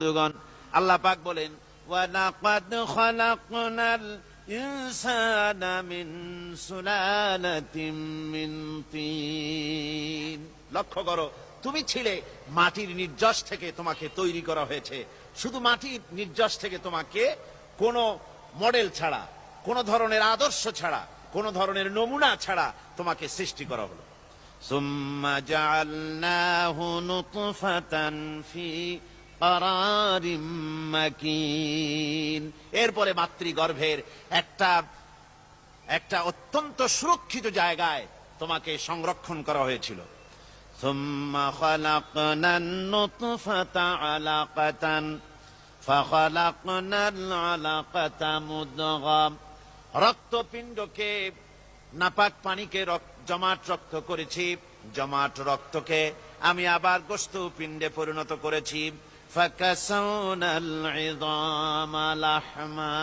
বন্ধুগণ, আল্লাহ পাক বলেন ওয়ালাকাদ খালাকনাল ইনসানা মিন সুলালাতিন মিন তিন। লক্ষ্য করো, তুমি ছিলে মাটির নির্যাস থেকে তোমাকে তৈরি করা হয়েছে। শুধু মাটির নির্যাস থেকে তোমাকে কোনো মডেল ছাড়া, কোনো ধরনের আদর্শ ছাড়া, কোনো ধরনের নমুনা ছাড়া তোমাকে সৃষ্টি করা হলো। সুম্মা জাআলনাহু নুতফাতান ফি ক্বারারিম মাকিন। এরপরে মাতৃগর্ভের একটা অত্যন্ত সুরক্ষিত জায়গায় তোমাকে সংরক্ষণ করা হয়েছিল। সুম্মা খালাকনান নুতফাতা আলাকাতান ফাখালাকনাল আলাকাতা মুদগা। রক্তপিণ্ডকে, নাপাক পানিকে জমাট রক্ত করেছি, জমাট রক্তকে আমি আবার গোশত পিণ্ডে পরিণত করেছি। ফাকাসাউনাল ইযামা লাহমা।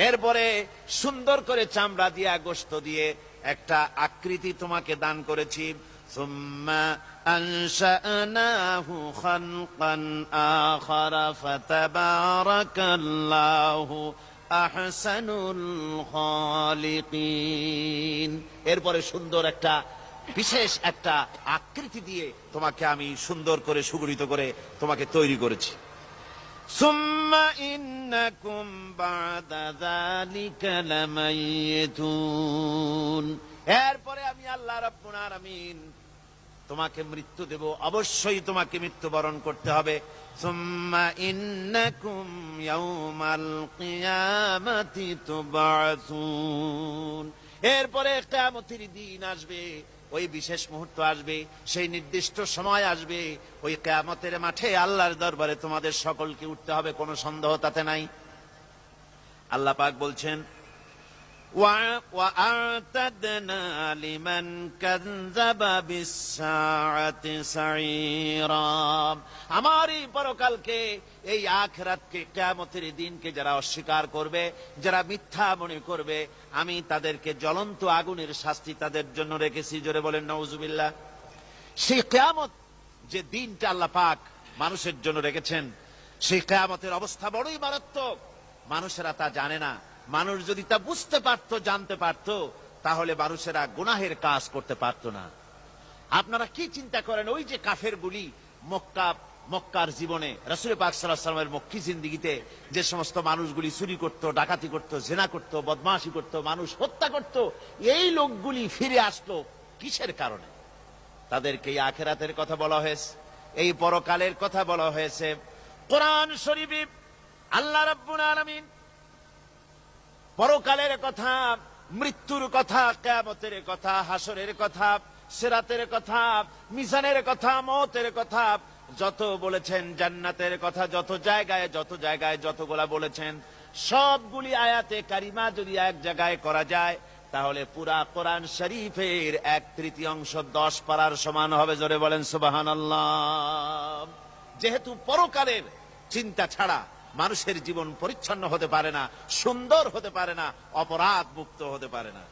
এরপরে সুন্দর করে চামড়া দিয়া, গোশত দিয়ে একটা আকৃতি তোমাকে দান করেছি। সুম্মা আনশানাহু খালকান আখারা ফাতাবারাকাল্লাহু আহসানুল খালিকিন। এরপরে সুন্দর একটা বিশেষ একটা আকৃতি দিয়ে তোমাকে আমি সুন্দর করে সুগঠিত করে তোমাকে তৈরি করেছি। সুম্মা ইন্নাকুম বাদা যালিকা লামাইয়িতুন। এরপরে আমি আল্লাহ রাব্বুল আলামিন তোমাকে মৃত্যু দেব, অবশ্যই তোমাকে মৃত্যুবরণ করতে হবে। সুম্মা ইন্নাকুম ইয়াউমাল কিয়ামাতি তুবআসুন। এরপরে কিয়ামতের দিন আসবে, ওই বিশেষ মুহূর্ত আসবে, সেই নির্দিষ্ট সময় আসবে, ওই কিয়ামতের মাঠে আল্লাহর দরবারে তোমাদের সকলকে উঠতে হবে, কোনো সন্দেহ তাতে নাই। আল্লাহ পাক বলছেন وَأَعْتَدْنَا لِمَنْ كَذَّبَ بِالسَّاعَةِ سَعِيرًا। আমার এই পরকালকে, এই আখিরাতকে, কিয়ামতের দিনকে যারা অস্বীকার করবে, যারা মিথ্যা মনে করবে, আমি তাদেরকে জ্বলন্ত আগুনের শাস্তি তাদের জন্য রেখেছি। জোরে বলেন নাউজুবিল্লাহ। সেই কিয়ামত যে দিনটা আল্লাহ পাক মানুষের জন্য রেখেছেন, সেই কিয়ামতের অবস্থা বড়ই মারাত্মক। মানুষেরা তা জানে না। মানুষ যদি তা বুঝতে পারতো, জানতে পারতো, তাহলে মানুষেরা গুনাহের কাজ করতে পারতো না। আপনারা কি চিন্তা করেন, ওই যে কাফেরগুলি মক্কার জীবনে, রাসূল পাক সাল্লাল্লাহু আলাইহি ওয়াসাল্লামের মক্কি জিন্দেগিতে যে সমস্ত মানুষগুলি চুরি করত, ডাকাতি করত, জিনা করত, বদমাশি করত, মানুষ হত্যা করত, এই লোকগুলি ফিরে আসলো কিসের কারণে? তাদেরকে এই আখিরাতের কথা বলা হয়েছে, এই পরকালের কথা বলা হয়েছে। কোরআন শরীফে আল্লাহ রাব্বুল আলামিন পরকালের কথা, মৃত্যুর কথা, কিয়ামতের কথা, হাসরের কথা, সিরাতের কথা, মিজানের কথা, মওতের কথা যত বলেছেন, জান্নাতের কথা যত জায়গায় যতগুলা বলেছেন, সবগুলি আয়াতে কারিমা যদি এক জায়গায় করা যায়, তাহলে পুরা কোরআন শরীফের 1/3 10 পারার সমান হবে। জোরে বলেন সুবহানাল্লাহ। যেহেতু পরকালের চিন্তা ছাড়া মানুষের জীবন পরিচ্ছন্ন হতে পারে না, সুন্দর হতে পারে না, অপরাধ মুক্ত হতে পারে না।